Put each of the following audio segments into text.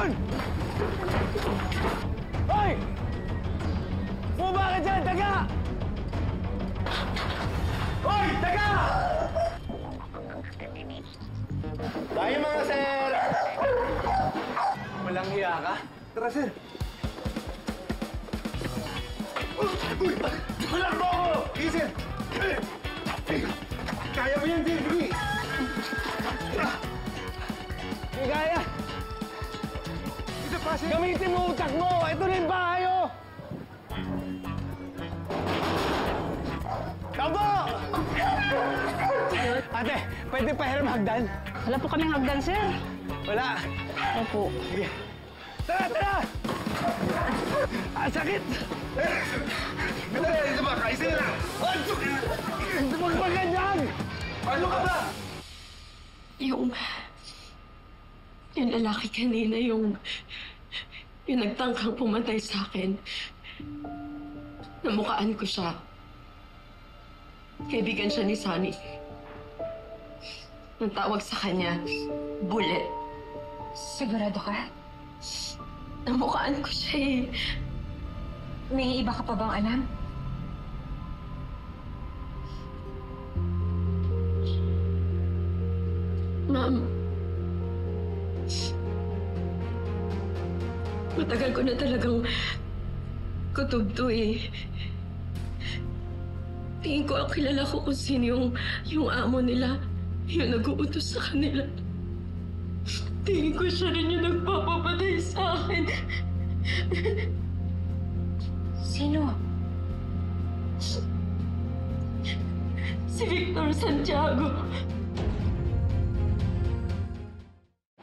yan! Hoy! Bumaba ka dyan! Daga! Hoy! Daga! Tayo mga sir! Walang hiya ka? Tara, sir. Walang mo ako! Sige, sir! Kaya mo yan, sir! Sige! Hindi kaya! Gamitin mo utak mo! Ito na yung bahay, oh! Tabo! Ate, pwede pahiram hagdan? Wala po kaming hagdan, sir. Wala. Opo. Sige. Tara, tara! Sakit! Ito ba? Kaisin na! Ito magpaganyan! Paano ka ba? Yung lalaki kanina, yung nagtangkang pumatay sa akin. Namukhaan ko siya. Kaibigan siya ni Sunny. Ang tawag sa kanya, Bullet. Sigurado ka? Namukhaan ko siya eh. May iba ka pa bang alam? Ma'am, matagal ko na talagang kutob to eh. Tingin ko ang kilala ko kung sino yung amo nila, yung nag-uutos sa kanila. Tingin ko siya rin yung nagpapapatay sa akin. Sino? Si Victor Santiago.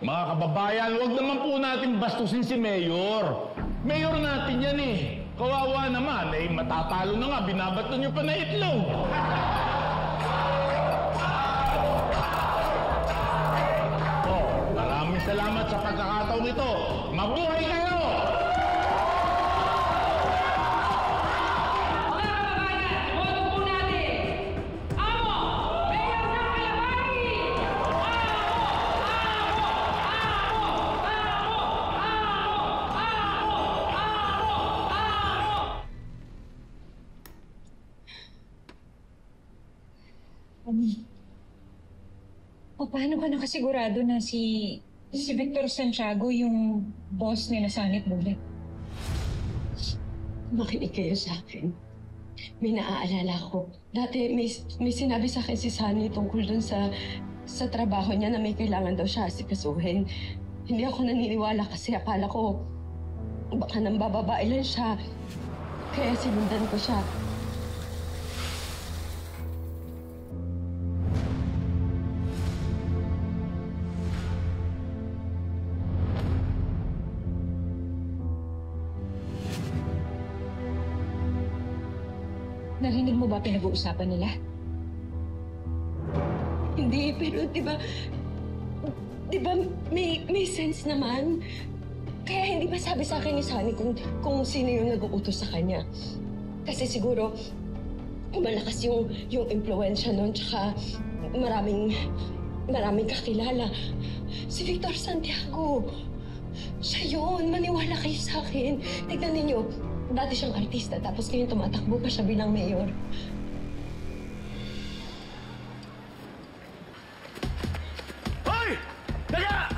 Mga kababayan, huwag naman po natin bastusin si Mayor. Mayor natin yan eh. Kawawa naman, eh matatalo na nga, binabato niyo pa na itlog. Oh, maraming salamat sa pagkakataong ito. Mabuhay kayo! O paano ka nakasigurado na si Victor Santiago yung boss ni Sunny at Bullet? Makinig kayo sa akin. May naaalala ko. Dati may sinabi sa akin si Sunny tungkol dun sa trabaho niya na may kailangan daw siya asikasuhin. Hindi ako naniniwala kasi akala ko baka nang bababae lang siya. Kaya sinundan ko siya. Narinig mo ba pinag-uusapan nila? Hindi, pero di ba may sense naman? Kaya hindi ba sabi sa akin ni Sunny kung sino yung nag-uutos sa kanya? Kasi siguro malakas yung impluwensya nun, tsaka maraming kakilala. Si Victor Santiago, siya yun. Maniwala kayo sa akin. Tignan ninyo, dati siyang artista, tapos ngayon tumatakbo pa siya bilang mayor. Hoy! Daga!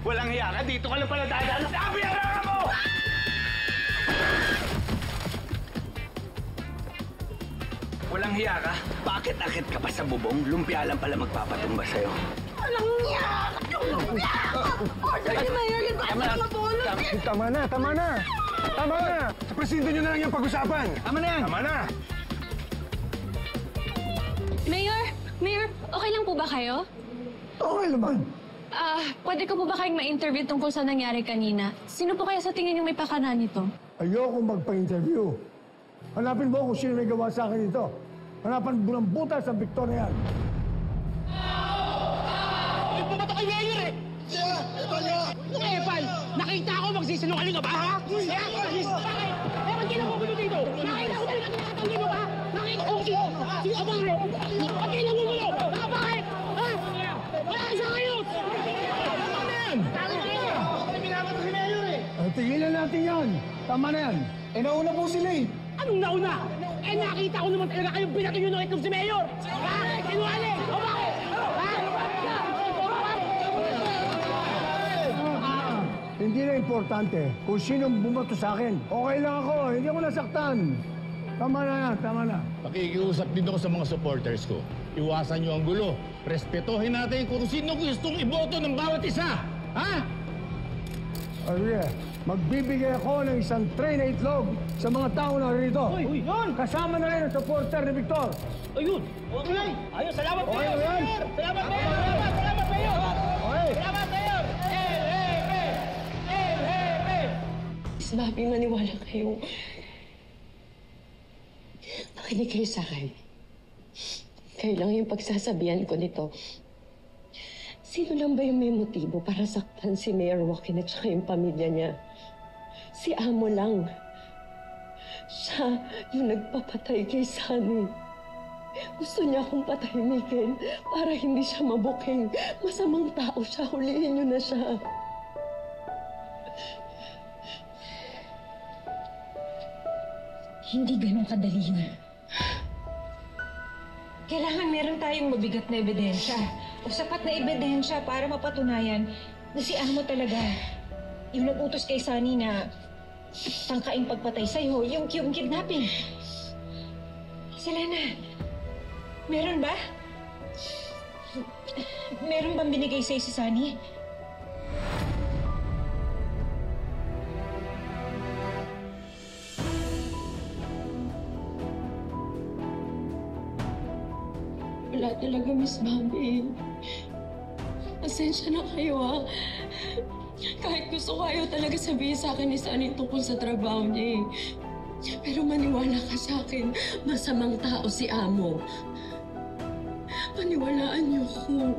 Walang hiya ka. Dito ka lang pala dadaan. Sabi na mo! Walang hiya ka? Bakit akit ka pa sa bubong? Lumpia lang pala magpapatumba sa'yo. Walang niya! Walang niya! Order ni Mayor, libasan ang mabulot! Tama na! Tama na! Tama na! Sa presinto nyo na lang yung pag-usapan! Tama na yan! Tama na! Mayor, okay lang po ba kayo? Okay naman. Pwede ko po ba kayong ma-interview tungkol sa nangyari kanina? Sino po kaya sa tingin yung may pakana nito? Ayoko magpa-interview. Hanapin mo kung sino may gawa sa akin ito. Hanapan mo ng butas sa Victor na yan. Hindi po ba ito kay Mayor eh? Yeah! Epal niya! Epal! Nakita ko magsisinungaling ka ba, ha? Bakit? Ba't kinagugulo dito? Nakita ko talaga tinatanggi mo ba? Nakita ko siyo! Siyo ba? Ba't kinagugulo? Bakit? Ha? Wala ka sa kayo! Tama na yan! Tama na yan! natin yan. Tama na yan. Eh, nauna po sila eh. Anong nauna? Eh, nakita ko naman talaga kayong pinatuyo ng itong si Mayor! Ha? Sinungaling! O bakit? Ha? Hindi na importante kung sinong bumato sa akin. Okay lang ako, hindi ako nasaktan. Tama na yan, tama na. Pakikiusap din ako sa mga supporters ko. Iwasan niyo ang gulo. Respetuhin natin kung sino gustong iboto ng bawat isa. Ha? Sige, magbibigay ako ng isang tray na itlog sa mga tao na rito. Uy, yun! Kasama na rin ang supporter ni Victor. Ayun! Okay! Ayun, salamat Okay Mayor! na yan. Salamat Mayor! Salamat Mayor! Okay. Salamat Mayor! Miss Bobby, maniwala kayo. Makinig kayo sa akin. Kayo lang yung pagsasabihan ko nito. Sino lang ba yung may motibo para saktan si Mayor Joaquin at saka yung pamilya niya? Si Amo lang. Siya yung nagpapatay kay Sunny. Gusto niya akong patahimikin para hindi siya mabuking. Masamang tao siya. Hulihin niyo na siya. Hindi ganun kadali yun. Kailangan meron tayong mabigat na ebidensya o sapat na ebidensya para mapatunayan na si Amo talaga yung nag-utos kay Sunny na tangkaing pagpatay sa'yo, yung kidnapping. Selena, meron ba? Meron bang binigay sa'yo si Sunny? Wala talaga, Miss Bobby. Pasensya na kayo, ha? Kahit gusto ko, ayaw talaga sabihin sa akin ni Sunny tungkol sa trabaho niya, eh. Pero maniwala ka sa akin, masamang tao si Amo. Paniwalaan niyo ko.